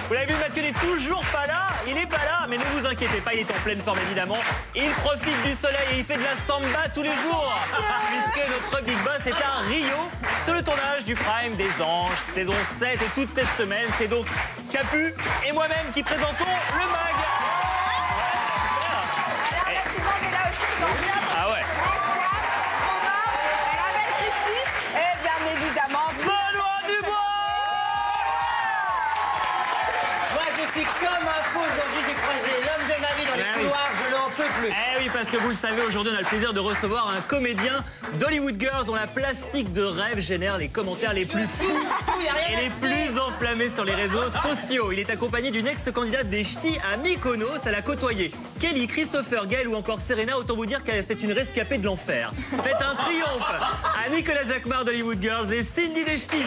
Vous l'avez vu, Mathieu n'est toujours pas là. Il n'est pas là, mais ne vous inquiétez pas, il est en pleine forme évidemment. Il profite du soleil et il fait de la samba tous les jours. Puisque notre Big Boss est à Rio, sur le tournage du Prime des Anges, saison 7. Et toute cette semaine, c'est donc Capu et moi-même qui présentons le MAG. Ah ouais. Et la belle Christine, et bien évidemment, Benoît Dubois. Moi, je suis comme un fou aujourd'hui. J'ai croisé l'homme de ma vie dans les couloirs. Je n'en peux plus. Eh oui, parce que vous le savez, aujourd'hui, on a le plaisir de recevoir un comédien d'Hollywood Girls dont la plastique de rêve génère les commentaires les plus fous et les plus enflammés sur les réseaux sociaux. Il est accompagné d'une ex-candidate des Ch'tis à Mykonos. Elle a côtoyé Kelly, Christopher, Gaël ou encore Serena. Autant vous dire que c'est une rescapée de l'enfer. Faites un triomphe à Nicolas Jacquemart d'Hollywood Girls et Cindy des Ch'tis.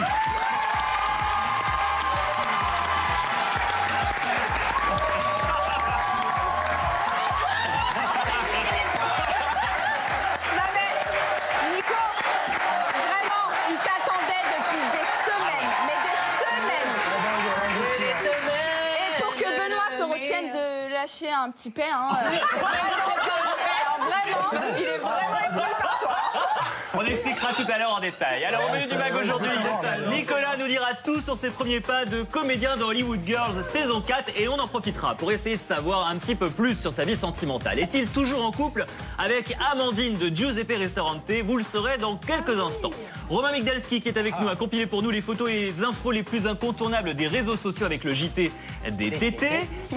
lâcher un petit paix. Hein. Vraiment, il est vraiment ébloui par toi. On expliquera tout à l'heure en détail. Alors, au menu du MAG aujourd'hui, Nicolas nous dira tout sur ses premiers pas de comédien dans Hollywood Girls saison 4 et on en profitera pour essayer de savoir un petit peu plus sur sa vie sentimentale. Est-il toujours en couple avec Amandine de Giuseppe Ristorante? Vous le saurez dans quelques instants. Romain Migdalski qui est avec nous a compilé pour nous les photos et les infos les plus incontournables des réseaux sociaux avec le JT des TT.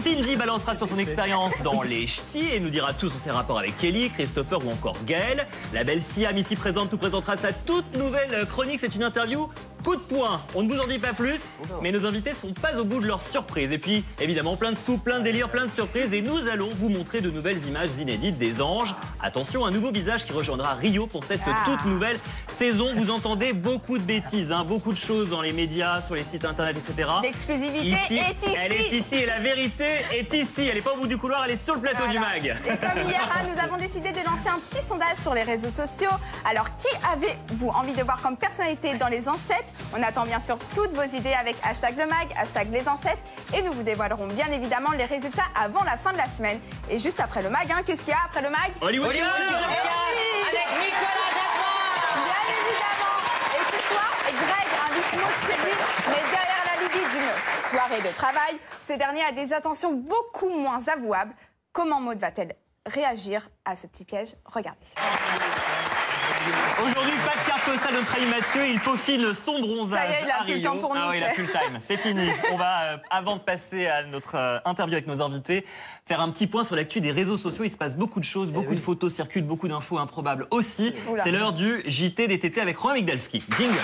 Cindy balancera sur son expérience dans les Ch'tis et nous dira tout sur ses rapports avec Kelly, Christopher ou encore Gaël. La belle Siam ici présente nous présentera sa toute nouvelle chronique. C'est une interview coup de poing. On ne vous en dit pas plus, mais nos invités sont pas au bout de leur surprise. Et puis, évidemment, plein de scoops, plein de délires, plein de surprises. Et nous allons vous montrer de nouvelles images inédites des anges. Attention, un nouveau visage qui rejoindra Rio pour cette toute nouvelle saison. Vous entendez beaucoup de bêtises, hein, beaucoup de choses dans les médias, sur les sites internet, etc. L'exclusivité est ici. Elle est ici et la vérité est ici. Elle n'est pas au bout du couloir, elle est sur le plateau du MAG. Et comme hier, nous avons décidé de lancer un petit sondage sur les réseaux sociaux. Alors, qui avez-vous envie de voir comme personnalité dans les enchètes? On attend bien sûr toutes vos idées avec hashtag le MAG, hashtag les enchètes. Et nous vous dévoilerons bien évidemment les résultats avant la fin de la semaine. Et juste après le MAG, hein, qu'est-ce qu'il y a après le MAG? Hollywood Girls avec Nicolas Jacquemart. Bien évidemment. Et ce soir, Greg invite Maud chez lui. Mais derrière la lubie d'une soirée de travail, ce dernier a des attentions beaucoup moins avouables. Comment Maud va-t-elle réagir à ce petit piège? Regardez. Aujourd'hui, pas de carte postale de notre ami Mathieu, il peaufine son bronzage. Ça y est, il a plus le temps pour nous. Ah oui, il a plus le time, c'est fini. On va, avant de passer à notre interview avec nos invités, faire un petit point sur l'actu des réseaux sociaux. Il se passe beaucoup de choses, beaucoup de photos circulent, beaucoup d'infos improbables aussi. C'est l'heure du JT des TT avec Romain Migdalski. Jingle.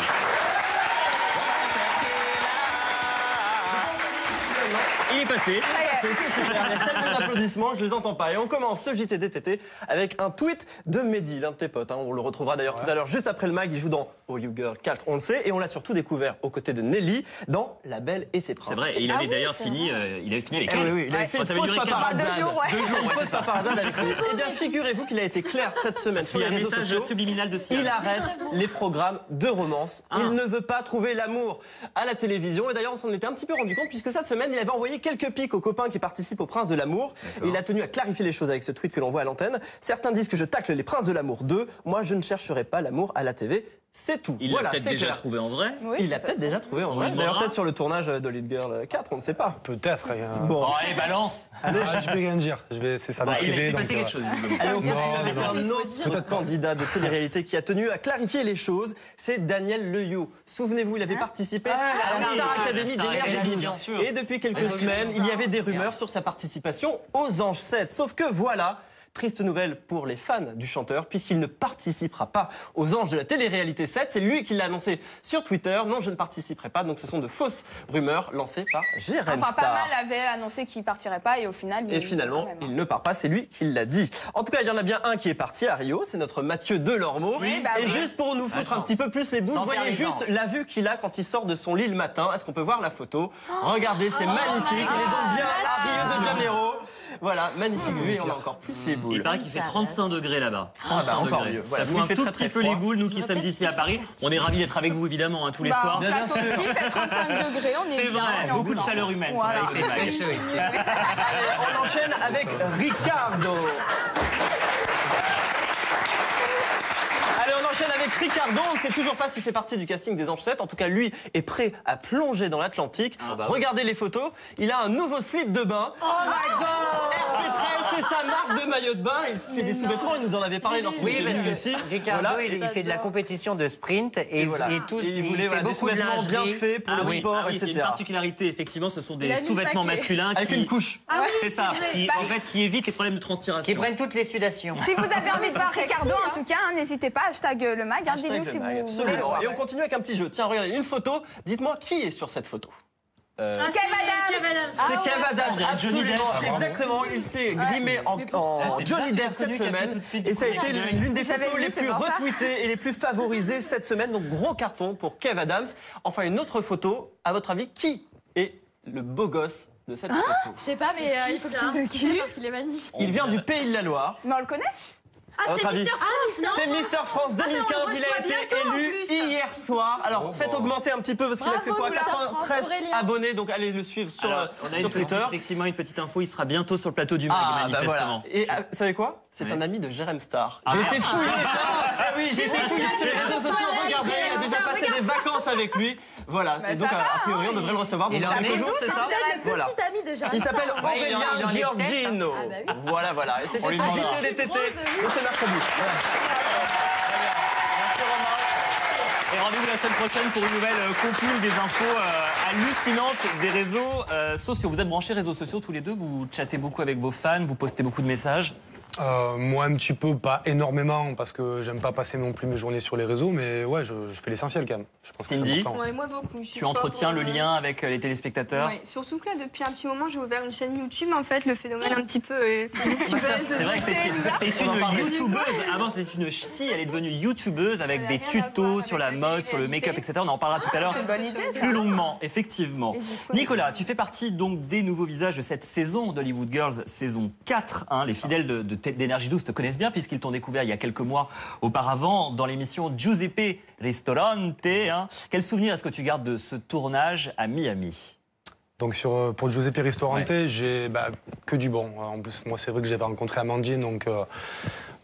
Il est passé. C'est super, il y a tellement d'applaudissements, je les entends pas. Et on commence ce JT des TT avec un tweet de Mehdi, l'un de tes potes. Hein. On le retrouvera d'ailleurs tout à l'heure, juste après le MAG. Il joue dans Hollywood Girls 4, on le sait. Et on l'a surtout découvert aux côtés de Nelly dans La Belle et ses Princes. C'est vrai, et il avait d'ailleurs fini, il avait fini avec elle. Oui, il avait fait une fausse paparazade. 2 jours, ouais. 2 jours, une fausse paparazade avec lui. Eh bien, figurez-vous qu'il a été clair cette semaine sur Il y a les un réseaux message sociaux. subliminal de Siam. Il arrête les programmes de romance. Il ne veut pas trouver l'amour à la télévision. Et d'ailleurs, on s'en était un petit peu rendu compte puisque cette semaine, il avait envoyé quelques pics aux copains qui participent au Prince de l'amour. Et il a tenu à clarifier les choses avec ce tweet que l'on voit à l'antenne. Certains disent que je tacle les Princes de l'amour 2. Moi, je ne chercherai pas l'amour à la TV. C'est tout. Il l'a peut-être déjà trouvé en vrai. Oui, Il l'a peut-être déjà trouvé en vrai. D'ailleurs, peut-être sur le tournage d'Hollywood Girls 4, on ne sait pas. Peut-être. Bon. Oh, allez, balance. Je vais rien dire. C'est ça, Il privé. s'est Donc, passé quelque chose. Allez, on continue Non, avec non. un autre candidat de télé-réalité qui a tenu à clarifier les choses. C'est Daniel Leyou. Souvenez-vous, il avait participé à la Star Academy Star Academy, d'énergie. bien sûr. Et depuis quelques semaines, il y avait des rumeurs sur sa participation aux Anges 7. Sauf que voilà, triste nouvelle pour les fans du chanteur, puisqu'il ne participera pas aux Anges de la télé-réalité 7. C'est lui qui l'a annoncé sur Twitter. Non, je ne participerai pas. Donc ce sont de fausses rumeurs lancées par Jérém Enfin, Star. pas mal avait annoncé qu'il partirait pas et au final, Et finalement, il ne part pas, c'est lui qui l'a dit. En tout cas, il y en a bien un qui est parti à Rio, c'est notre Mathieu Delormeau. Oui, bah et oui. juste pour nous foutre un petit peu plus les boules, Sans vous faire voyez les juste anges. la vue qu'il a quand il sort de son lit le matin. Est-ce qu'on peut voir la photo? Regardez, c'est magnifique. Il est donc bien à Rio de Janeiro. Voilà, magnifique vue et on a encore plus les Il boules. paraît qu'il fait 35 degrés là-bas. Ah bah, encore degrés. mieux. Voilà, Ça il fout un fait tout très, petit très peu froid. les boules, nous qui sommes ici à Paris. On est ravis d'être avec vous évidemment tous les soirs. Bah, en plateau ski, fait 35 degrés, on est C'est bien. vrai, on est beaucoup de ensemble. chaleur humaine. Voilà. C'est vrai, avec les mags. Allez, on enchaîne avec Ricardo. Allez, on enchaîne avec Ricardo. On ne sait toujours pas s'il fait partie du casting des Anges 7. En tout cas, lui est prêt à plonger dans l'Atlantique. Regardez les photos. Il a un nouveau slip de bain. Oh my God! RP13, c'est sa marque de maillot de bain. Il se fait des sous-vêtements. Il nous en avait parlé lorsqu'il Oui, était parce venu que ici. Ricardo, Voilà. il fait de la compétition de sprint et, Voilà. et tout. Et il voulait fait voilà, des beaucoup de sous-vêtements bien lingerie. faits pour le sport, C'est une etc. particularité, effectivement, ce sont Il des a mis le sous-vêtements paquet. masculins Avec une couche. Ah oui, c'est ça, vrai. qui, Bah, en fait, qui évite les problèmes de transpiration. Qui prennent toutes les sudations. Si vous avez envie de voir Ricardo, en tout cas, n'hésitez pas, hashtag le mag. Dites-nous si vous voulez le Absolument. voir. Et on continue avec un petit jeu. Tiens, regardez, une photo. Dites-moi qui est sur cette photo. Kev Adams. C'est Kev Adams, On dirait Johnny Depp. absolument, exactement. Il s'est grimé en c'est Johnny bien Depp qu'il a cette reconnu semaine. tout de suite Et du ça a été premier l'une des J'avais photos vu, les c'est plus pour ça. retweetées et les plus favorisées cette semaine. Donc gros carton pour Kev Adams. Enfin, une autre photo. À votre avis, qui est le beau gosse de cette photo? Je sais pas, mais il faut que tu nous expliques parce qu'il est magnifique. Il vient du Pays de la Loire. Mais on le connaît? À votre avis? C'est Mister France 2015, on il a reçoit été bientôt, en élu plus. hier soir. Alors faites augmenter un petit peu parce qu'il a que Bravo, quoi, Mister France, 93 Aurélien. abonnés, donc allez le suivre sur, Alors, on a sur une petite, Twitter. effectivement une petite info, il sera bientôt sur le plateau du mag, Ah bah manifestement. voilà. Et vous savez quoi? C'est Oui. un ami de Jérém Star. Ah, J'ai merde. été fouillé. Ah oui, j'ai été fouillé sur les réseaux sociaux. Regardez, il a déjà passé des vacances avec lui. Voilà. Bah, Et donc ça va, a priori on devrait le recevoir dans Il en quelques met jours, tous, c'est hein, ça? Jérém. Voilà. Petit ami de Gérard. Il s'appelle Ouais, il en Aurélien est Giorgino. Ah bah oui. Voilà. Et c'était son demandera. JT des TT de ce mercredi. Et rendez-vous la semaine prochaine pour une nouvelle compile des infos hallucinantes des réseaux sociaux. Vous êtes branchés réseaux sociaux tous les deux, vous chattez beaucoup avec vos fans, vous postez beaucoup de messages. Moi, un petit peu, pas énormément, parce que j'aime pas passer non plus mes journées sur les réseaux, mais ouais, je fais l'essentiel quand même. Je pense que c'est Cindy important. Ouais, moi beaucoup. Tu entretiens le lien avec les téléspectateurs. Ouais, surtout que là, depuis un petit moment, j'ai ouvert une chaîne YouTube. En fait, le phénomène un petit peu. C'est vrai que c'est une youtubeuse. Avant, c'était une ch'ti. Elle est devenue youtubeuse avec Elle a des rien à voir tutos avec sur la la mode, sur le télé-réalité. make-up, etc. On en parlera tout à l'heure C'est une bonne idée, ça. plus longuement, effectivement. Et j'y faut Nicolas, tu fais partie donc des nouveaux visages de cette saison d'Hollywood Girls, saison 4. Les fidèles d'Énergie 12 te connaissent bien puisqu'ils t'ont découvert il y a quelques mois auparavant dans l'émission Giuseppe Ristorante. Quel souvenir est-ce que tu gardes de ce tournage à Miami? Donc pour Giuseppe Ristorante, j'ai que du bon. En plus, moi, c'est vrai que j'avais rencontré Amandine, donc...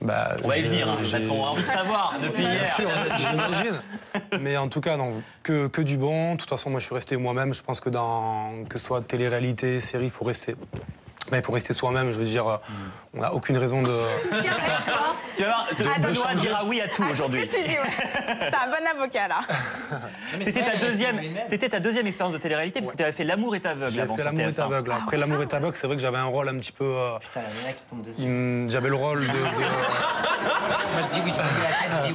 On va y venir, parce qu'on a envie de savoir depuis Bien hier. sûr, j'imagine. Mais en tout cas, non, que du bon. De toute façon, moi, je suis resté moi-même. Je pense que que ce soit télé-réalité, série, il faut rester... Mais pour rester soi-même, je veux dire, on n'a aucune raison de... Tu vas voir, Benoît dira oui à tout aujourd'hui. Qu'est-ce que tu dis, ouais. T'as un bon avocat, là. C'était ta deuxième expérience de télé-réalité, parce que tu avais fait L'amour est aveugle J'ai avant fait sur L'amour est TF1. aveugle. Après L'amour est aveugle, c'est vrai que j'avais un rôle un petit peu... Putain, la nana qui tombe dessus. J'avais le rôle Moi, je dis oui, je me dis la tête, je dis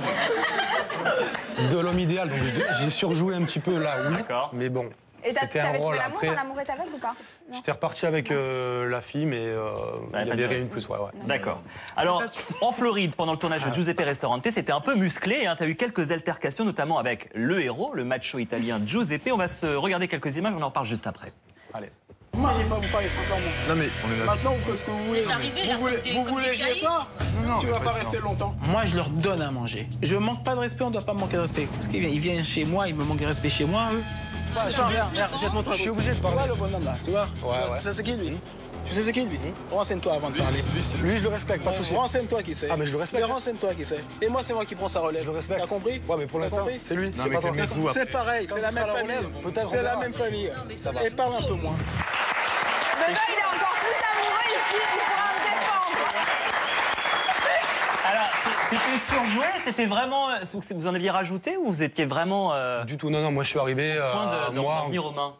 oui. de l'homme idéal, donc j'ai surjoué un petit peu là, oui. D'accord. Mais bon, Et c'était un t'avais trouvé rôle. l'amour Après, dans L'amour est aveugle ou pas? Non. j'étais reparti avec la fille, mais Ça avait il y pas avait duré. rien de plus, ouais. D'accord. Alors, en Floride, pendant le tournage de Giuseppe Ristorante, c'était un peu musclé. Tu as eu quelques altercations, notamment avec le héros, le macho italien Giuseppe. On va se regarder quelques images, on en parle juste après. Allez. Moi, j'ai pas vous parler sincèrement. Non mais on est là. Maintenant, vous faites ce que vous voulez. Vous voulez jouer ça? Non, Tu vas pas rester longtemps. Moi, je leur donne à manger. Je manque pas de respect, on doit pas me manquer de respect. Parce qu'ils viennent chez moi, ils me manquent de respect chez moi, eux. Je suis obligé de parler. Tu vois le bonhomme là, tu vois? Ouais. Tu sais ce qu'il lui? Tu sais ce qu'il lui? Renseigne-toi avant de parler. Lui, je le respecte, pas de souci. Renseigne-toi qui sait. Ah, mais je le respecte. Mais renseigne-toi qui sait. Et moi, c'est moi qui prends sa relève. Je le respecte. T'as compris? Ouais, mais pour T'as l'instant, compris? c'est lui, Non c'est mais pas toi. calmez-vous après. C'est pareil, c'est la même sera la famille. relève, peut-être on C'est la verra. même famille. Ça va. Et parle un peu moins. Benoît, il est encore plus amoureux ici, il pourra me défendre. Alors, c'était surjoué, c'était vraiment... Vous en aviez rajouté ou vous étiez vraiment Du tout, non, moi je suis arrivé. au point d'en moi, venir aux mains?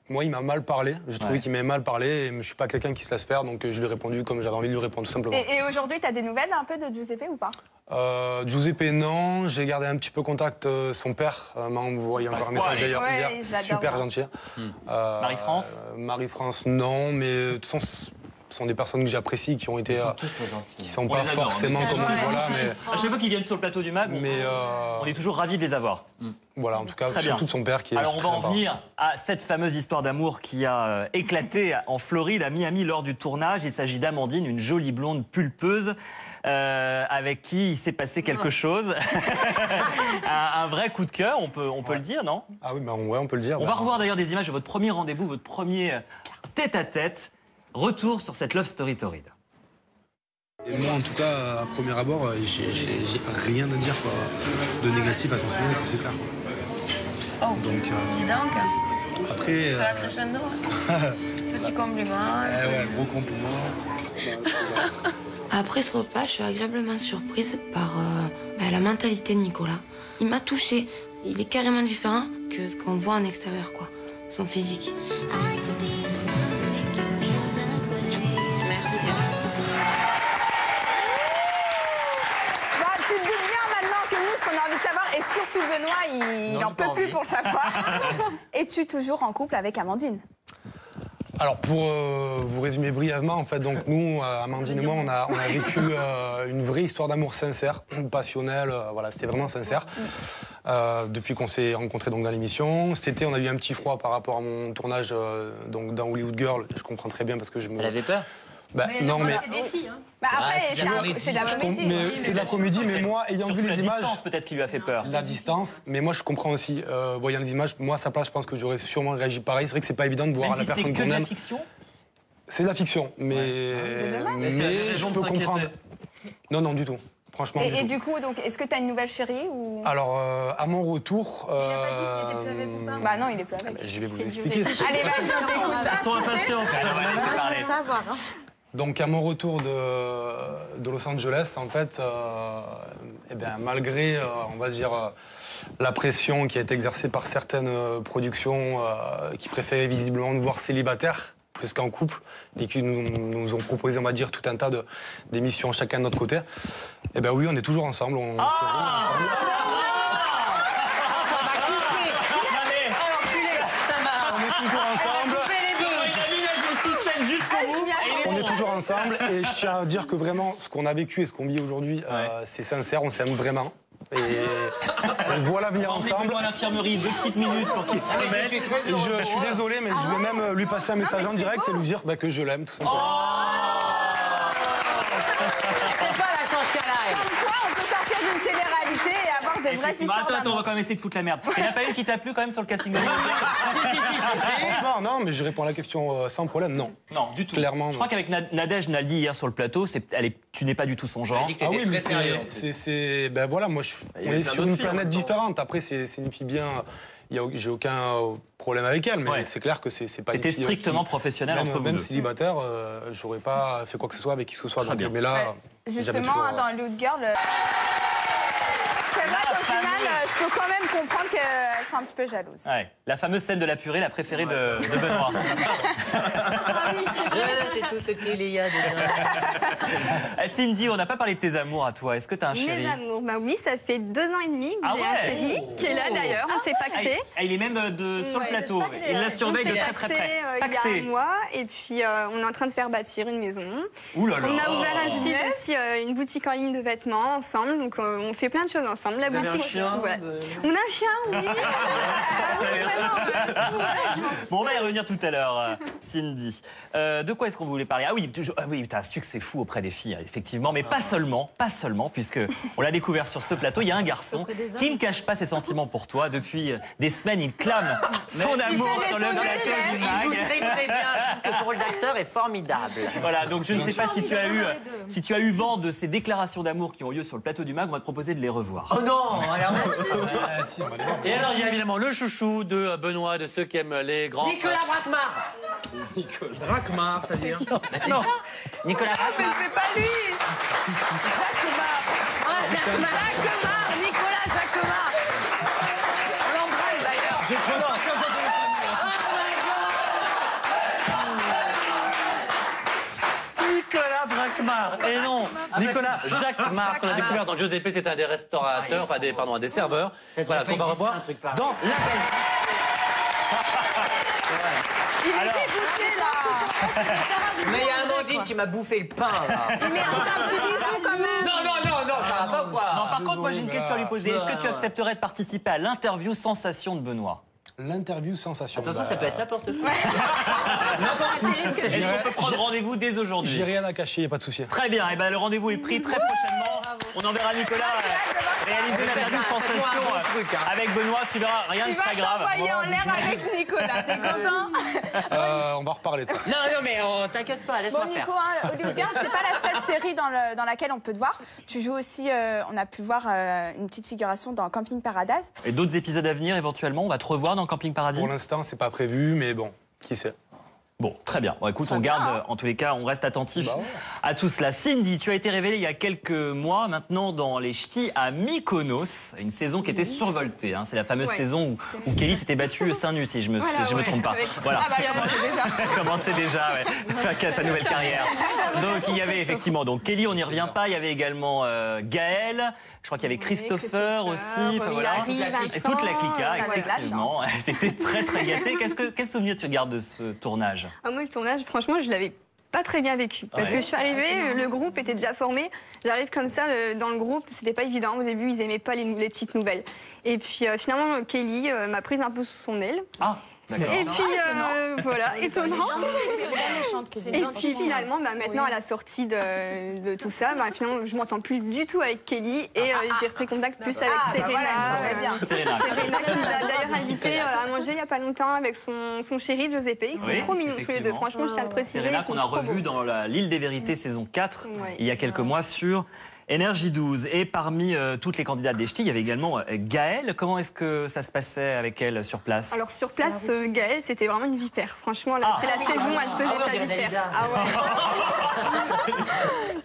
moi, il m'a mal parlé. J'ai trouvé Ouais. qu'il m'avait mal parlé et je suis pas quelqu'un qui se laisse faire, donc je lui ai répondu comme j'avais envie de lui répondre, tout simplement. Et aujourd'hui, t'as des nouvelles un peu de Giuseppe ou pas? Giuseppe, non. J'ai gardé un petit peu contact. Son père m'a envoyé encore un message d'ailleurs Ouais, hier. j'adore. Super gentil. Marie-France Marie-France, non. Mais de toute façon, sont des personnes que j'apprécie, qui ont été, qui sont pas les adore, forcément hein, comme voilà, mais À chaque fois qu'ils viennent sur le plateau du MAG, on est toujours ravis de les avoir. voilà, en tout cas, Très bien. surtout de son père qui est. Alors on qui va est en très sympa. venir à cette fameuse histoire d'amour qui a éclaté en Floride, à Miami, lors du tournage. Il s'agit d'Amandine, une jolie blonde pulpeuse avec qui il s'est passé quelque chose. un vrai coup de cœur, on peut le dire, non? Ah oui, ouais, on peut le dire. On va revoir d'ailleurs des images de votre premier rendez-vous, votre premier tête-à-tête. Retour sur cette love story torride. Et moi, en tout cas, à premier abord, j'ai rien à dire quoi, de négatif à ton sujet, c'est clair. Oh, donc, dis donc. Après. C'est la crescendo. Petit compliment. Ouais, gros compliment. Après ce repas, je suis agréablement surprise par la mentalité de Nicolas. Il m'a touchée. Il est carrément différent que ce qu'on voit en extérieur, quoi. Son physique. Merci. Bon, tu te doutes bien maintenant que nous, ce qu'on a envie de savoir, et surtout Benoît, il n'en peut plus pour le savoir. Es-tu toujours en couple avec Amandine? Alors pour vous résumer brièvement, en fait, donc nous, Amandine et moi, on a vécu une vraie histoire d'amour sincère, passionnelle, voilà, c'était vraiment sincère. Depuis qu'on s'est rencontrés donc dans l'émission, cet été, on a eu un petit froid par rapport à mon tournage donc dans Hollywood Girl. Je comprends très bien parce que je me. Elle avait peur? Bah, non mais. C'est des filles, hein. Bah après, c'est de la comédie. c'est de la comédie. Mais c'est de la comédie, mais moi, ayant Surtout vu la les images. distance peut-être qui lui a fait peur. La distance, mais moi je comprends aussi, voyant les images, moi à sa place, je pense que j'aurais sûrement réagi pareil. C'est vrai que c'est pas évident de voir Même la si c'était personne que qu'on de la aime. fiction. C'est de la fiction, mais, C'est dommage. mais je peux comprendre. Non, non, du tout. Franchement. Et du coup, donc, est-ce que tu as une nouvelle chérie ou... Alors, à mon retour. Il a pas dit s'il était plus avec ou pas. Bah non, il est plus avec. Je vais vous Fait expliquer. durer. Allez, vas-y, on t'écoute. Ils sont impatients. Savoir. Hein. Donc, à mon retour de Los Angeles, en fait, eh bien, malgré, on va dire, la pression qui est exercée par certaines productions qui préféraient visiblement nous voir célibataires plus qu'en couple et qui nous ont proposé, on va dire, tout un tas d'émissions chacun de notre côté. Eh bien oui, on est toujours ensemble, on s'est remis ensemble. On est toujours ensemble. On est toujours ensemble et je tiens à dire que vraiment, ce qu'on a vécu et ce qu'on vit aujourd'hui, c'est sincère, on s'aime vraiment. Et on voit l'avenir ensemble. À l'infirmerie 2 petites minutes pour qu'il se remette. Et je suis désolé, mais je vais même lui passer un message en direct et lui dire que je l'aime, tout simplement. C'est pas la chance qu'elle a. Comme quoi, on peut sortir d'une télé-réalité et avoir de vraies histoires Attends, on va d'amour. quand même essayer de foutre la merde. Il n'y en a pas une qui t'a plu quand même sur le casting de Franchement, non, mais je réponds à la question sans problème, non. Non, du tout. Clairement, Je crois qu'avec Nadège Naldi hier sur le plateau, tu n'es pas du tout son genre. Elle a dit que t'étais très sérieux. en plus. c'est ben voilà, moi, on est sur une planète différente. Après, c'est une fille bien. J'ai aucun problème avec elle, mais Ouais. c'est clair que c'est pas. C'était une fille, strictement professionnel même, entre vous même deux. célibataire, j'aurais pas fait quoi que ce soit avec qui que ce soit. Très bien. Mais là, Justement, j'avais toujours, dans Hollywood Girl, c'est vrai qu'au final, je peux quand même comprendre qu'elles sont un petit peu jalouses. Ouais. La fameuse scène de la purée, la préférée de Benoît. C'est tout ce qu'il y a dedans. Cindy, on n'a pas parlé de tes amours à toi. Est-ce que tu as un chéri? Mes amours, bah oui, ça fait 2 ans et demi que Ah j'ai ouais. un chéri qui est là d'ailleurs, on s'est paxé. Il est même sur le plateau. Il la surveille de très très près. Il y a un mois et puis on est en train de faire bâtir une maison. Ouh là là. On a ouvert un site aussi, une boutique en ligne de vêtements ensemble, donc on fait plein de choses ensemble. La boutique, ouais. On a un chien, oui. Ah oui, vraiment, ouais. Bon, on va y revenir tout à l'heure, Cindy. De quoi est-ce qu'on voulait parler? Ah oui, tu as un succès fou auprès des filles, effectivement, mais pas seulement, puisque on l'a découvert sur ce plateau, il y a un garçon qui ne cache pas ses sentiments pour toi. Depuis des semaines, il clame son amour sur le plateau du Il joue mag. très très bien. Je trouve que son rôle d'acteur est formidable. Voilà, donc je ne sais pas si tu as eu vent de ces déclarations d'amour qui ont lieu sur le plateau du mag, on va te proposer de les revoir. Oh non, alors. Et alors, il y a évidemment le chouchou de Benoît, de ceux qui aiment les grands. Nicolas Brackmar. Brackmar, c'est-à-dire Non. Nicolas Brackmar. C'est pas lui. Ah, Jacquemart. Jacquemart, Nicolas Jacquemart. On l'embrasse d'ailleurs. Nicolas Brackmar. Et non, Nicolas Jacquemart, qu'on a découvert dans Giuseppe, c'est un des restaurateurs, enfin un des serveurs. Voilà, qu'on va revoir dans la. Il était boutique Mais il y a Amandine qui m'a bouffé le pain, là. Il mérite un petit bisou quand même. Non, ça va pas ou quoi? Non, par contre, moi j'ai une question à lui poser. Est-ce que tu accepterais de participer à l'interview sensation de Benoît? L'interview sensation. Attention, ça peut être n'importe quoi. Est-ce qu'on peut prendre rendez-vous dès aujourd'hui? J'ai rien à cacher, y a pas de souci. Très bien, et ben le rendez-vous est pris très prochainement. On enverra Nicolas réaliser l'interview sensation avec Benoît. Tu verras, rien de très grave. Tu vas t'envoyer en l'air avec Nicolas. T'es content? On va reparler de ça. Non, mais t'inquiète pas, laisse-moi Bon, faire. Nico, Hollywood Girls, c'est pas la seule série dans laquelle on peut te voir. Tu joues aussi, on a pu voir une petite figuration dans Camping Paradise. Et d'autres épisodes à venir éventuellement, on va te revoir dans Camping Paradis? Pour l'instant, c'est pas prévu, mais bon, qui sait. Bon, très bien. Bon, écoute, Ça on bien, garde, hein. en tous les cas, on reste attentif Bah ouais. à tout cela. Cindy, tu as été révélée il y a quelques mois maintenant dans les ch'tis à Mykonos, une saison qui était survoltée. Hein. C'est la fameuse saison où Kelly s'était battue seins nus, si je me trompe pas. Voilà. Ah bah, commencez déjà. Commencé déjà, ouais. Sa nouvelle carrière. Donc il y avait effectivement, donc Kelly, on n'y revient pas. Il y avait également Gaël. Je crois qu'il y avait Christopher aussi. Enfin, voilà. Et toute la clica, effectivement. T'étais très très gâtée. Quel souvenir tu gardes de ce tournage? Moi, le tournage, franchement, je l'avais pas très bien vécu. Parce que je suis arrivée, le groupe était déjà formé. J'arrive comme ça dans le groupe, c'était pas évident. Au début, ils aimaient pas les petites nouvelles. Et puis finalement, Kelly m'a prise un peu sous son aile. Ah, d'accord. Et puis voilà, étonnant. Et puis finalement, maintenant à la sortie de tout ça, finalement je m'entends plus du tout avec Kelly et j'ai repris contact plus avec Serena. Serena Qui nous a d'ailleurs invité à manger il n'y a pas longtemps avec son chéri Giuseppe. Ils sont trop mignons tous les deux, franchement je tiens à le préciser. Serena qu'on a revu dans l'île des vérités saison 4 il y a quelques mois sur Énergie 12. Et parmi toutes les candidates des ch'tis, il y avait également Gaëlle. Comment est-ce que ça se passait avec elle sur place? Alors sur place, Gaëlle, c'était vraiment une vipère. Franchement, là, c'est la saison, elle faisait sa vipère. Ah ouais.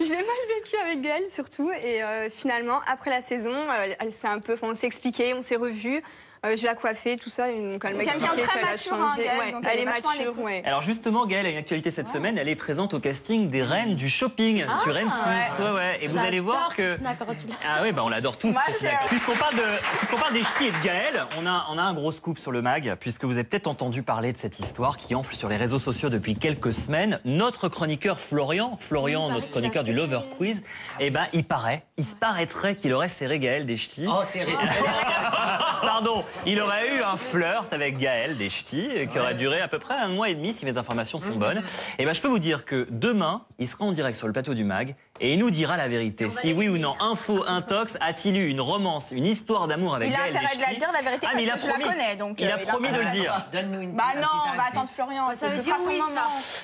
Je l'ai mal vécu avec Gaëlle surtout. Et finalement, après la saison, elle s'est un peu, on s'est expliqué, on s'est revus. Je l'ai coiffée, tout ça. C'est quelqu'un de très mature, Gaëlle, donc elle est mature. Alors justement, Gaëlle a une actualité cette semaine. Elle est présente au casting des Reines du Shopping sur M6. Ouais. Et vous allez voir que... Ah oui, on l'adore tous. Puisqu'on parle des ch'tis et de Gaëlle, on a un gros scoop sur le mag, puisque vous avez peut-être entendu parler de cette histoire qui enfle sur les réseaux sociaux depuis quelques semaines. Notre chroniqueur Florian, notre chroniqueur du Lover Quiz, il se paraîtrait qu'il aurait serré Gaëlle des ch'tis. Oh, c'est resté. Pardon, il aurait eu un flirt avec Gaëlle des ch'tis qui aurait duré à peu près 1 mois et demi si mes informations sont bonnes. Et je peux vous dire que demain, il sera en direct sur le plateau du MAG et il nous dira la vérité. Si oui ou non, info, intox, a-t-il eu une romance, une histoire d'amour avec Gaëlle des ch'tis? Il a intérêt de la dire, la vérité, parce que je la connais. Donc, il a promis de le dire. Donne-nous une. Bah non, on va attendre Florian, ce sera son moment.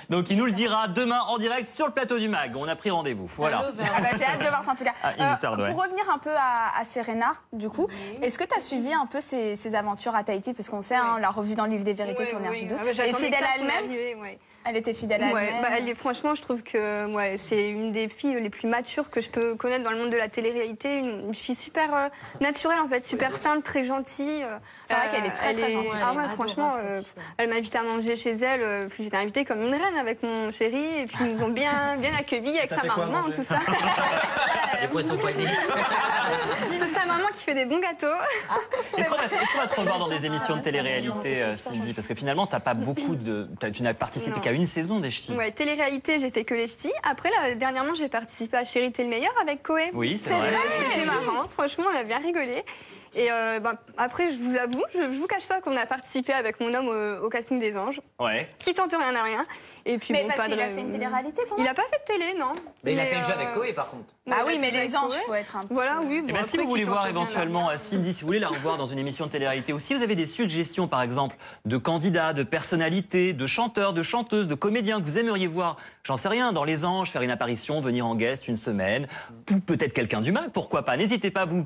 Donc il nous le dira demain en direct sur le plateau du MAG. On a pris rendez-vous. Voilà. J'ai hâte de voir ça en tout cas. Pour revenir un peu à Serena, du coup, est-ce que tu as suivi un peu ses aventures à Tahiti? Parce qu'on sait, on l'a revue dans l'île des vérités sur Énergie 12. Elle est fidèle à elle-même? Elle était fidèle à elle-même. Franchement, je trouve que c'est une des filles les plus matures que je peux connaître dans le monde de la télé-réalité. Une fille super naturelle, en fait, super simple, très gentille. C'est vrai qu'elle est très gentille. Franchement, elle m'a invitée à manger chez elle. J'étais invitée comme une reine avec mon chéri. Et puis, ils nous ont bien accueillis avec sa maman, tout ça. Les poissons poignés. C'est sa maman qui fait des bons gâteaux. Est-ce qu'on va te revoir dans des émissions de télé-réalité, Cindy? Parce que finalement, tu n'as participé qu'à une saison des ch'tis. Ouais, télé-réalité, j'ai fait que les ch'tis. Après, dernièrement, j'ai participé à Chéri, t'es le meilleur avec Koé. Oui, c'est vrai. C'était marrant. Franchement, on a bien rigolé. Et après, je vous avoue, je vous cache pas qu'on a participé avec mon homme au casting des anges. Ouais. Qui tente rien à rien. Et puis, mais parce qu'il a fait une télé-réalité, ton homme? Il a pas fait de télé, non. Mais il a fait le jeu avec Koé, par contre. Ah oui, mais les anges, il faut être un peu... Voilà, oui. Si vous voulez voir éventuellement Cindy, si vous voulez la revoir dans une émission de télé-réalité, ou si vous avez des suggestions, par exemple, de candidats, de personnalités, de chanteurs, de chanteuses, de comédiens que vous aimeriez voir, j'en sais rien, dans Les Anges, faire une apparition, venir en guest une semaine, ou peut-être quelqu'un du MAG, pourquoi pas. N'hésitez pas à vous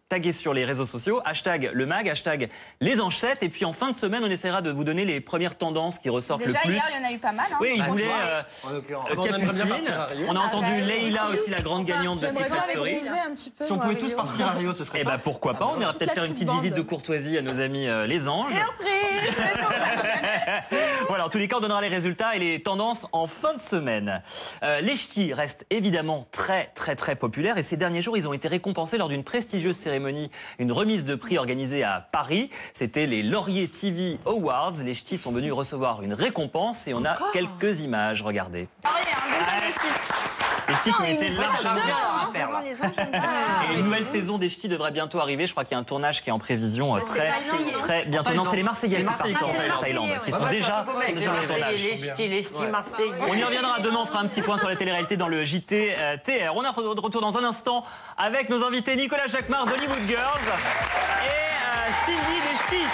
taguer sur les réseaux sociaux, #le MAG, #les Anchettes, et puis en fin de semaine, on essaiera de vous donner les premières tendances qui ressortent le plus. Déjà, hier, il y en a eu pas mal. mal. Hein, Oui, il voulait On aimerait bien Capucine. partir à Rio. On a entendu Leïla aussi, la grande gagnante de J'aimerais Secret bien Story. l'épouser un petit peu. Si on moi, pouvait à tous Rio. partir à Rio, ce serait Eh ben pourquoi pas, on ira Toute peut-être la faire une petite petite visite bande. de courtoisie à nos amis les anges. Surprise. Voilà, en tous les cas, on donnera les résultats et les tendances en fin de semaine. Les ch'tis restent évidemment très populaires et ces derniers jours, ils ont été récompensés lors d'une prestigieuse cérémonie, une remise de prix organisée à Paris. C'était les Laurier TV Awards. Les ch'tis sont venus recevoir une récompense et on a quelques images. Regardez. Deuxième de suite. Les ch'tis qui ont été une largement... Devant les anges, j'aime pas. Et une nouvelle saison des ch'tis devrait bientôt arriver. Je crois qu'il y a un tournage qui est en prévision très bientôt. Non, c'est les Marseillais qui partent en Thaïlande, qui sont déjà sur le tournage. Les ch'tis marseillais. On y reviendra demain, on fera un petit point sur la télé-réalité dans le JT TR. On est de retour dans un instant avec nos invités Nicolas Jacquemart d'Hollywood Girls et Cindy des ch'tis.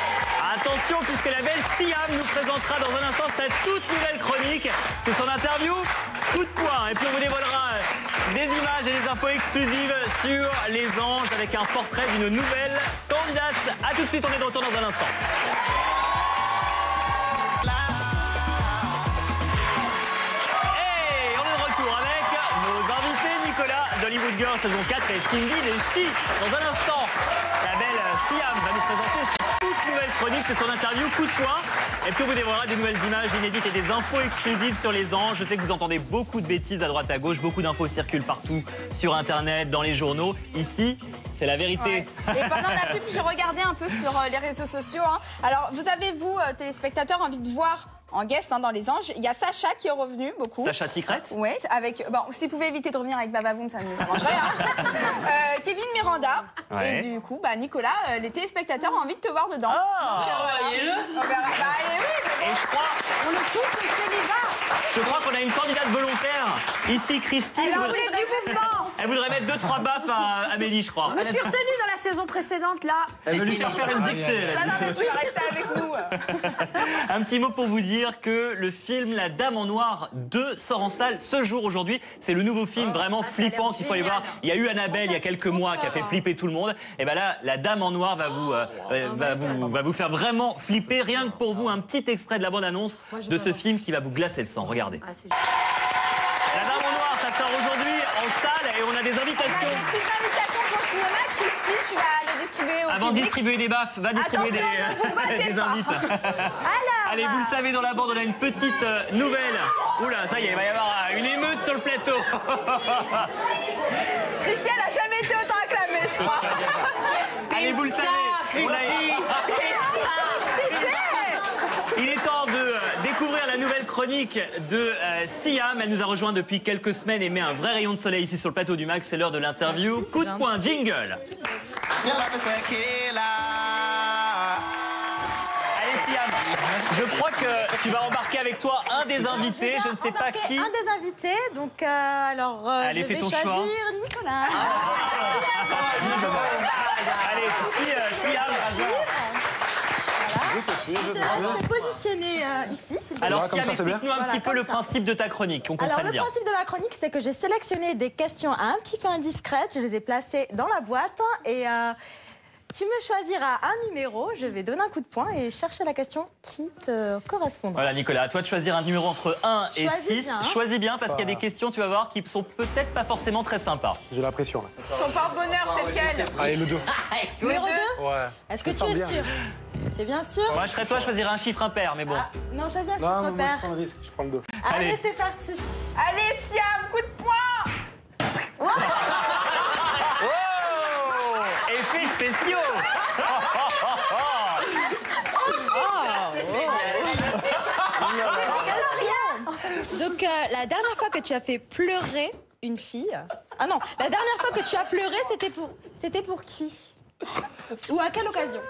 Attention, puisque la belle Siam nous présentera dans un instant sa toute nouvelle chronique. C'est son interview coup de poing. Et puis on vous dévoilera des images et des infos exclusives sur les anges avec un portrait d'une nouvelle candidate. A tout de suite, on est de retour dans un instant. Et on est de retour avec nos invités Nicolas d'Hollywood Girls saison 4 et Cindy des ch'tis. Dans un instant, la belle Siam va nous présenter toute nouvelle chronique, c'est son interview coup de poing. Et puis on vous dévoilera des nouvelles images inédites et des infos exclusives sur les anges. Je sais que vous entendez beaucoup de bêtises à droite à gauche, beaucoup d'infos circulent partout sur Internet, dans les journaux. Ici, c'est la vérité. Ouais. Et pendant la pub, j'ai regardé un peu sur les réseaux sociaux. Hein. Alors, vous avez, vous, téléspectateurs, envie de voir en guest dans Les Anges, il y a Sacha qui est revenu beaucoup. Sacha Secret. Oui, avec. Bon, s'il pouvait éviter de revenir avec Babavoum, ça nous arrangerait. Hein. Kevin Miranda. Ouais. Et du coup, Nicolas, les téléspectateurs ont envie de te voir dedans. voyez-le. On verra. Et On est tous au célibat. je crois qu'on a une candidate volontaire. Ici, Christine. Elle a envie du mouvement. Elle voudrait mettre 2-3 baffes à Amélie, je crois. Je me suis retenue dans la saison précédente, là. Elle veut lui faire une dictée. Non, mais tu vas rester avec nous. Un petit mot pour vous dire que le film La Dame en Noir 2 sort en salle ce jour aujourd'hui. C'est le nouveau film vraiment flippant qu'il faut aller voir. Il y a eu Annabelle il y a quelques mois qui a fait flipper tout le monde. Et ben là, La Dame en Noir va vous faire vraiment flipper. Rien que pour vous, un petit extrait de la bande-annonce de ce film qui va vous glacer le sang. Regardez. La Dame en Noir, ça sort aujourd'hui en salle et on a des On a invitations. des petites invitations pour le cinéma. Christy, tu vas les distribuer au Avant de public. distribuer des baffes, va distribuer Attention, ne vous battez des pas. invites. Alors, Allez, vous le savez, dans la bande, on a une petite nouvelle. Oula, ça y est, il va y avoir une émeute sur le plateau. Christy, elle a jamais été autant acclamée, je crois. Allez, vous le savez. Il est temps de découvrir la nouvelle chronique de Siam. Elle nous a rejoint depuis quelques semaines et met un vrai rayon de soleil ici sur le plateau du Max. C'est l'heure de l'interview. Coup de poing, jingle. Allez, Siam, je crois que tu vas embarquer avec toi un des invités. Je ne sais pas qui. Un des invités, donc alors Allez, je fais vais ton choisir choix. Nicolas. Allez, Siam. Je vais te positionner ici. s'il te plaît. Alors, Voilà, comme Siam, ça, c'est bien. explique-nous un Voilà, petit peu comme le ça. principe de ta chronique, qu'on Alors, comprenne le bien. principe de ma chronique, c'est que j'ai sélectionné des questions un petit peu indiscrètes. Je les ai placées dans la boîte et tu me choisiras un numéro. Je vais donner un coup de poing et chercher la question qui te correspondra. Voilà, Nicolas, à toi de choisir un numéro entre 1 et Choisis 6. bien. Choisis bien parce qu'il y a des questions, tu vas voir, qui sont peut-être pas forcément très sympas. J'ai la pression. Là. Ton porte-bonheur, c'est lequel? Allez, le 2. Numéro 2. Ouais. Est-ce que Je tu sens es bien. sûr? Tu es bien sûr? Moi, je serais toi, je choisirais un chiffre impair, mais bon. Ah, non, choisis un Non, chiffre moi, je pair. prends le risque. Je prends le 2. Allez, Allez. c'est parti. Allez, Siam, coup de poing. Oh, effets spéciaux. La question. Donc, la dernière fois que tu as fait pleurer une fille... Ah non, la dernière fois que tu as pleuré, c'était pour qui? Ou à quelle occasion?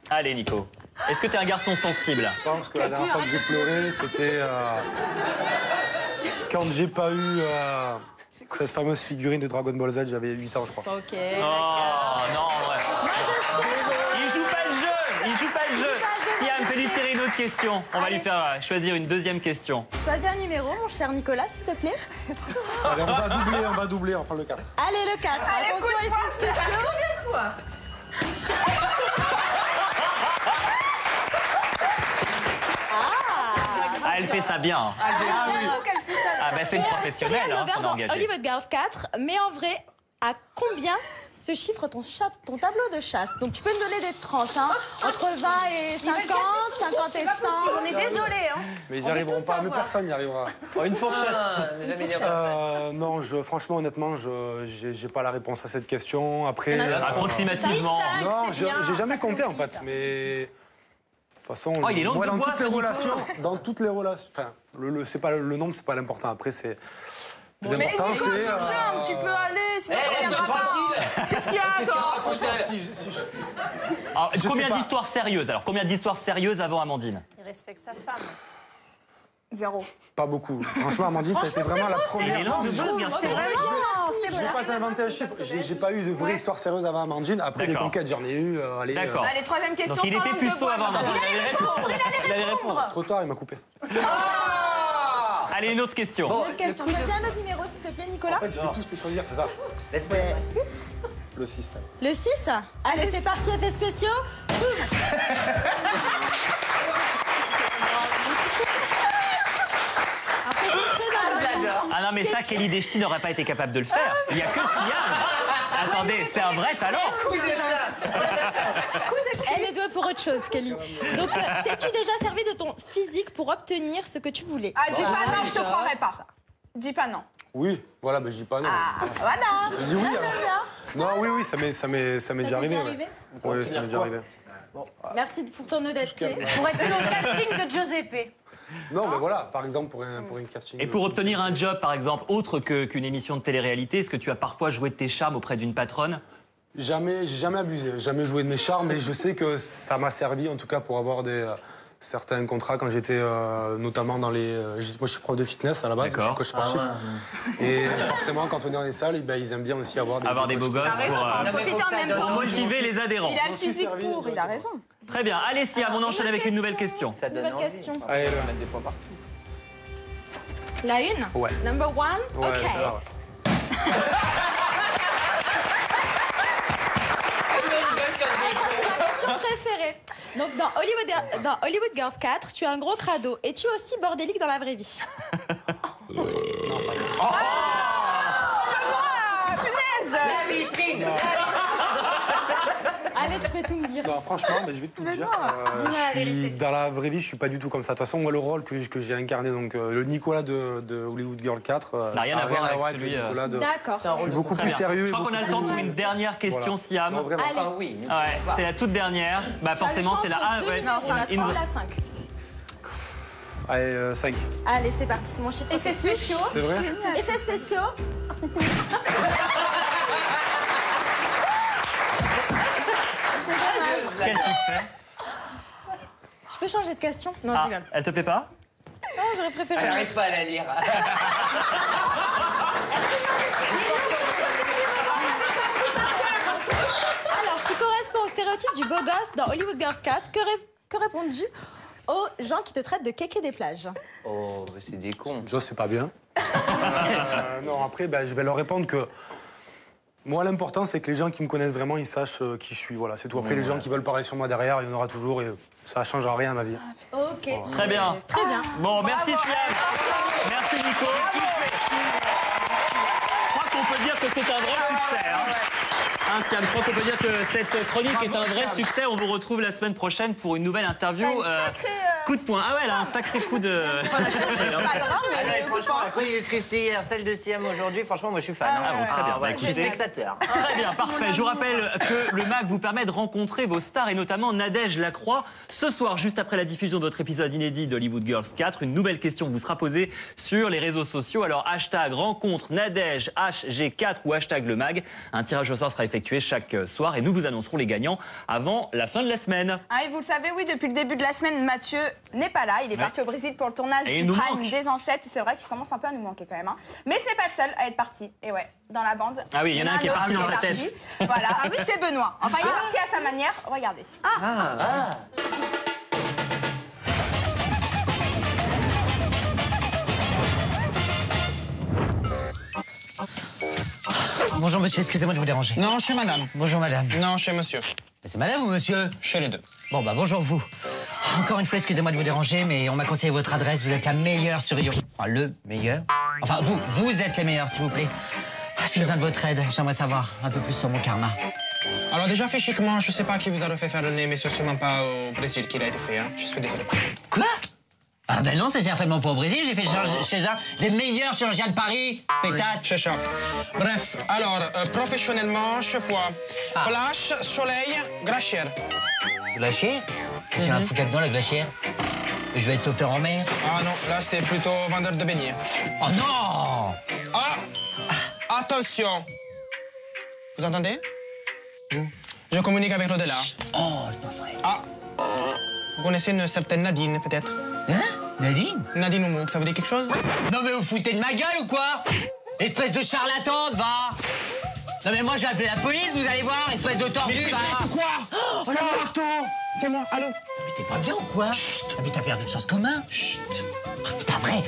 Allez, Nico. Est-ce que t'es un garçon sensible? Je pense que la dernière fois que j'ai pleuré, c'était quand j'ai pas eu cette fameuse figurine de Dragon Ball Z. J'avais 8 ans, je crois. Ok. Oh, non, ouais. Il joue pas le jeu. Il joue pas le jeu. Siam, fais-lui tirer une autre question. On va lui faire choisir une deuxième question. Choisis un numéro, mon cher Nicolas, s'il te plaît. Allez, on va doubler, on prend le 4. Allez, le 4. Attention, il fait spéciaux. Ah, elle elle fait ça bien. J'avoue qu'elle fait ça. Ah, bah, c'est une professionnelle Célia hein, qu'on a Lovern engagée. dans Hollywood Girls 4, mais en vrai, à combien se chiffre ton tableau de chasse? Donc tu peux me donner des tranches, hein, entre 20 et 50, 50 et 100. On est désolé. Hein. Mais ils On n'y veut arriveront tout pas, mais savoir. personne n'y arrivera. Oh, une fourchette. Non, franchement, honnêtement, je n'ai pas la réponse à cette question. Après, Approximativement. non, j'ai jamais compté en fait, mais de toute façon, Oh, il est long moi, de dans bois, toutes les ce Nico. relations, enfin, c'est pas le nombre, c'est pas l'important. Après, c'est le plus Mais important, Nico, c'est tiens, tu peux aller, sinon tu reviendras pas. Qu'est-ce qu'il y a, toi? Alors, Je combien sais pas. d'histoires sérieuses? Alors, combien d'histoires sérieuses avant Amandine? Il respecte sa femme. 0. pas beaucoup. Franchement, Amandine, ça a été vraiment la première. C'est vraiment C'est vraiment. Je vais pas t'inventer un chiffre. J'ai pas eu de vraie histoire sérieuse avant Amandine. Après, des D'accord. conquêtes, j'en ai eu. D'accord. Allez, troisième question. Donc, il sans était langue de puceau bois, avant maintenant. Amandine. Il allait répondre. Trop tard, il m'a coupé. Allez, une autre question. Une autre question. Choisis un autre numéro, s'il te plaît, Nicolas. En fait, je vais tous les choisir, c'est ça. Laisse-moi. Le 6. Le 6. Allez, c'est parti, effets spéciaux. Boum. Après, c'est très Ah non, mais ça, Kelly Deschty n'aurait pas été capable de le faire. Il n'y a que Siam. Attendez, c'est un vrai talent. Elle est douée pour autre chose, Kelly. Donc, t'es-tu déjà servi de ton physique pour obtenir ce que tu voulais? Ah, dis pas non, je te croirais pas. Dis pas non. Oui, voilà, ben je dis pas non. Ah, voilà. Je dis oui alors. Non, oui, ça m'est déjà arrivé. Oui, ça m'est déjà arrivé. Merci pour ton honnêteté. Pour être au casting de Giuseppe. Non, mais voilà, par exemple, pour une casting. Et pour obtenir un job, par exemple, autre qu'une émission de télé-réalité, est-ce que tu as parfois joué de tes charmes auprès d'une patronne? J'ai jamais abusé, jamais joué de mes charmes, mais je sais que ça m'a servi en tout cas pour avoir certains contrats quand j'étais notamment dans les. Moi, je suis prof de fitness à la base, je suis coach sportif. Et forcément, quand on est dans les salles, ils aiment bien aussi avoir des beaux gosses T'as raison, faut en profiter en même temps. motiver les adhérents. Il a le physique pour, il a raison. Très bien. Allez, Siam, on enchaîne avec une nouvelle question. Nouvelle question. Allez, là. Mettre des points partout. La une? Ouais. Number one? Ouais, OK. ça va, ouais. Ma question préférée. Donc, dans Hollywood Girls 4, tu as un gros crado. Es-tu aussi bordélique dans la vraie vie? Punaise. La vitrine. Allez, tu peux tout me dire. Non, franchement, mais je vais te tout dire. Dis-moi la vérité. Dans la vraie vie, je suis pas du tout comme ça. De toute façon, moi, le rôle que j'ai incarné, donc le Nicolas de Hollywood Girl 4, n'a rien ça à voir avec le celui. Nicolas de. D'accord. Je suis beaucoup Très plus bien. sérieux. Je crois qu'on a le temps pour une dernière question, Siam. Non, vraiment. Allez. Ah oui. Ouais, c'est la toute dernière. Bah forcément, c'est la A. Ouais. Non, c'est la 3 Il nous- ou la 5. Allez, 5. Allez, c'est parti, c'est mon chiffre. Effets spéciaux. C'est vrai? Effets spéciaux. Quel succès. Je peux changer de question? Non, je Ah, rigole. elle te plaît pas? Non, j'aurais préféré. Elle n'arrive pas à la lire. Alors, tu corresponds au stéréotype du beau gosse dans Hollywood Girls 4. Que réponds-tu aux gens qui te traitent de kéké des plages? Oh, c'est des cons. Déjà, c'est pas bien. Non, après, je vais leur répondre que moi, l'important, c'est que les gens qui me connaissent vraiment, ils sachent qui je suis. Voilà, c'est tout. Après, les gens qui veulent parler sur moi derrière, il y en aura toujours et ça change rien à ma vie. Ok. Très bien. Très bien. Bon, merci Siam. Merci Nico. Je crois qu'on peut dire que c'est un vrai succès. Hein, Siam, je crois qu'on peut dire que cette chronique est un vrai succès. On vous retrouve la semaine prochaine pour une nouvelle interview. Coup de poing. Ah ouais, elle a un sacré coup de. Pas grave, Ah non, mais franchement, la chronique de Christy hier, celle de Siam aujourd'hui, franchement, moi je suis fan. Ah bon, très bien. ouais, Bah, je suis écoutez. spectateur. Très bien, parfait. Je vous rappelle que le MAG vous permet de rencontrer vos stars et notamment Nadège Lacroix. Ce soir, juste après la diffusion de notre épisode inédit d'Hollywood Girls 4, une nouvelle question vous sera posée sur les réseaux sociaux. Alors, hashtag rencontre Nadège HG4 ou hashtag le MAG. Un tirage au sort sera effectué chaque soir et nous vous annoncerons les gagnants avant la fin de la semaine. Ah, et vous le savez, oui, depuis le début de la semaine, Mathieu n'est pas là. Il est parti au Brésil pour le tournage Et du il nous Prime manque. des Enchètes. C'est vrai qu'il commence un peu à nous manquer quand même. Hein. Mais ce n'est pas le seul à être parti. Et ouais, dans la bande. Ah oui, il y en a un qui est autre parti dans sa parti. tête. Voilà. Ah oui, c'est Benoît. Enfin, il est parti à sa manière. Regardez. Bonjour monsieur, excusez-moi de vous déranger. Non, chez madame. Bonjour madame. Non, chez monsieur. C'est madame ou monsieur? Chez les deux. Bon bah bonjour vous. Encore une fois, excusez-moi de vous déranger, mais on m'a conseillé votre adresse. Vous êtes la meilleure sur Rio. Enfin, le meilleur. Enfin, vous êtes les meilleurs, s'il vous plaît. J'ai besoin de votre aide. J'aimerais savoir un peu plus sur mon karma. Alors déjà, fait chiquement, je sais pas qui vous a refait faire le nez, mais c'est sûrement pas au Brésil qu'il a été fait, hein. Je suis désolé. Quoi? Ah ben non, c'est certainement pas au Brésil. J'ai fait chez un des meilleurs chirurgiens de Paris. Pétasse. C'est ça. Bref, alors, professionnellement, chaque fois, plage, soleil, glacière. Glacière? C'est un foutu dedans, la glacière. Je vais être sauveteur en mer. Ah non, là, c'est plutôt vendeur de beignets. Oh non! Ah! Attention! Vous entendez? Je communique avec l'au-delà. Oh, c'est pas vrai. Ah! Vous connaissez une certaine Nadine, peut-être? Hein? Nadine? Nadine Oumouk, ça vous dit quelque chose? Non mais vous foutez de ma gueule ou quoi? Espèce de charlatan, va! Non mais moi je vais appeler la police, vous allez voir, espèce de tordu, va! Quoi? Oh là là! Fais-moi, allô? Mais t'es pas bien ou quoi? Chut! Mais t'as perdu de sens commun? Chut! Oh, c'est pas vrai!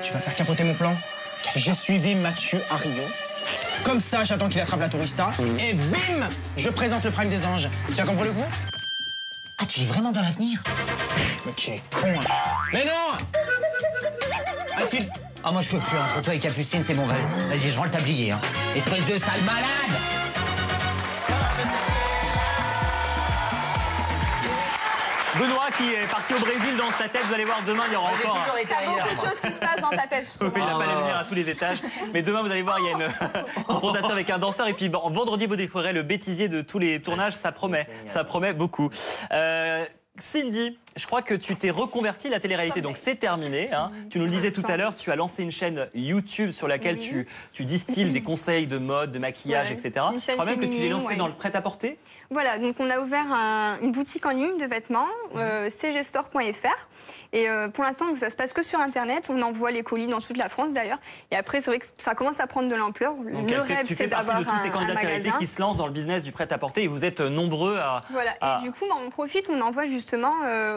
Tu vas faire capoter mon plan? J'ai suivi Mathieu à Rio. Comme ça, j'attends qu'il attrape la tourista. Et bim! Je présente le prime des anges. Tu as compris le coup? Ah, tu es vraiment dans l'avenir? Mais qui est con, hein. Mais non! Allez, file! Ah, moi je peux plus, entre toi et Capucine, c'est bon, vas-y, je rends le tablier, hein. Espèce de sale malade! Benoît qui est parti au Brésil dans sa tête, vous allez voir demain il y aura encore. T'as beaucoup de choses qui se passent dans ta tête, je trouve. Oui, il n'a pas les venir à tous les étages. Mais demain, vous allez voir, il y a une confrontation avec un danseur. Et puis vendredi, vous découvrirez le bêtisier de tous les tournages. Ça promet beaucoup. Cindy, je crois que tu t'es reconvertie à la télé-réalité, donc c'est terminé. Hein. Tu nous le disais tout à l'heure, tu as lancé une chaîne YouTube sur laquelle tu distilles des conseils de mode, de maquillage, etc. Je crois même que tu l'as lancé dans le prêt-à-porter. Voilà, donc on a ouvert une boutique en ligne de vêtements, cgstore.fr. Et pour l'instant, ça se passe que sur Internet. On envoie les colis dans toute la France d'ailleurs. Et après, c'est vrai que ça commence à prendre de l'ampleur. Donc tu fais partie de tous ces candidats télé-réalité qui se lancent dans le business du prêt-à-porter et vous êtes nombreux à... Voilà, et du coup, on profite, on envoie justement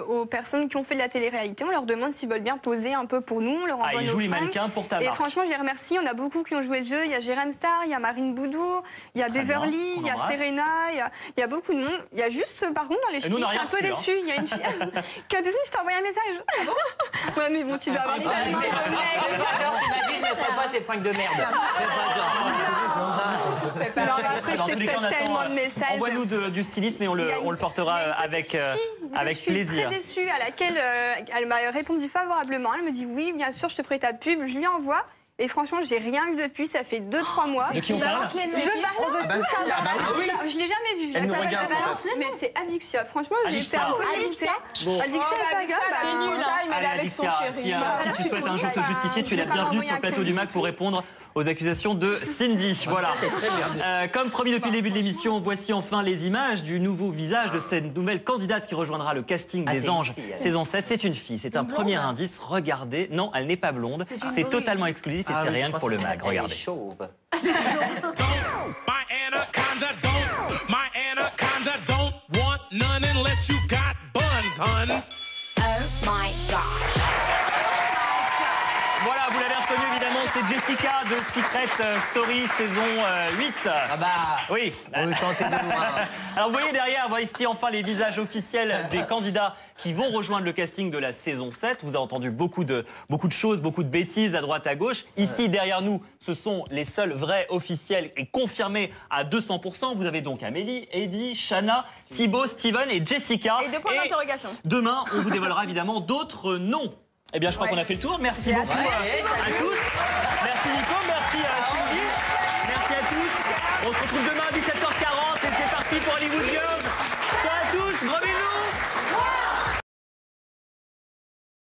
aux personnes qui ont fait de la télé-réalité, on leur demande s'ils veulent bien poser un peu pour nous, on leur envoie ils jouent les mannequins pour ta marque. Et franchement, je les remercie, on a beaucoup qui ont joué le jeu, il y a Jérém Star, il y a Marine Boudou, il y a Beverly, il y a Serena, il y a beaucoup de monde. Il y a juste, par contre, dans les filles, je suis un peu déçue, il y a une fille... Capucine, je t'ai envoyé un message. Ah bon? Ouais, mais bon, tu dois avoir des amis. Tu m'as dit, je ne mettrai pas ces fringues de merde. C'est pas genre. Après, je sais peut-être tellement de messages. Envoie-nous du stylisme et on le portera avec plaisir. Je suis très déçue, à laquelle elle m'a répondu favorablement. Elle me dit oui, bien sûr, je te ferai ta pub. Je lui envoie. Et franchement, j'ai rien eu depuis, ça fait 2-3 mois. De qui on parle? Je veut tout savoir. Je l'ai jamais vu. Elle nous regarde. Mais c'est Adixia. Franchement, j'ai fait un peu douter. Adixia est pas grave. Elle est avec son chéri. Si tu souhaites un jour te justifier, tu es la bienvenue sur le plateau du MAC pour répondre aux accusations de Cindy. Voilà. Comme promis depuis le début de l'émission, voici enfin les images du nouveau visage de cette nouvelle candidate qui rejoindra le casting des Anges saison 7. C'est une fille, c'est un premier indice. Regardez. Non, elle n'est pas blonde. C'est totalement exclusif et c'est rien que pour le MAC. Regardez. Voilà, vous l'avez reconnu évidemment, c'est Jessica de Secret Story saison 8. Ah bah oui. Alors vous voyez derrière, voici enfin les visages officiels des candidats qui vont rejoindre le casting de la saison 7. Vous avez entendu beaucoup de choses, beaucoup de bêtises à droite à gauche. Ici derrière nous, ce sont les seuls vrais officiels et confirmés à 200%. Vous avez donc Amélie, Eddie, Shana, Thibaut, Steven et Jessica. Et deux points d'interrogation. Demain, on vous dévoilera évidemment d'autres noms. Eh bien, je crois qu'on a fait le tour. Merci beaucoup à tous. Merci Nico, merci Cindy. Merci à tous. On se retrouve demain à 17h.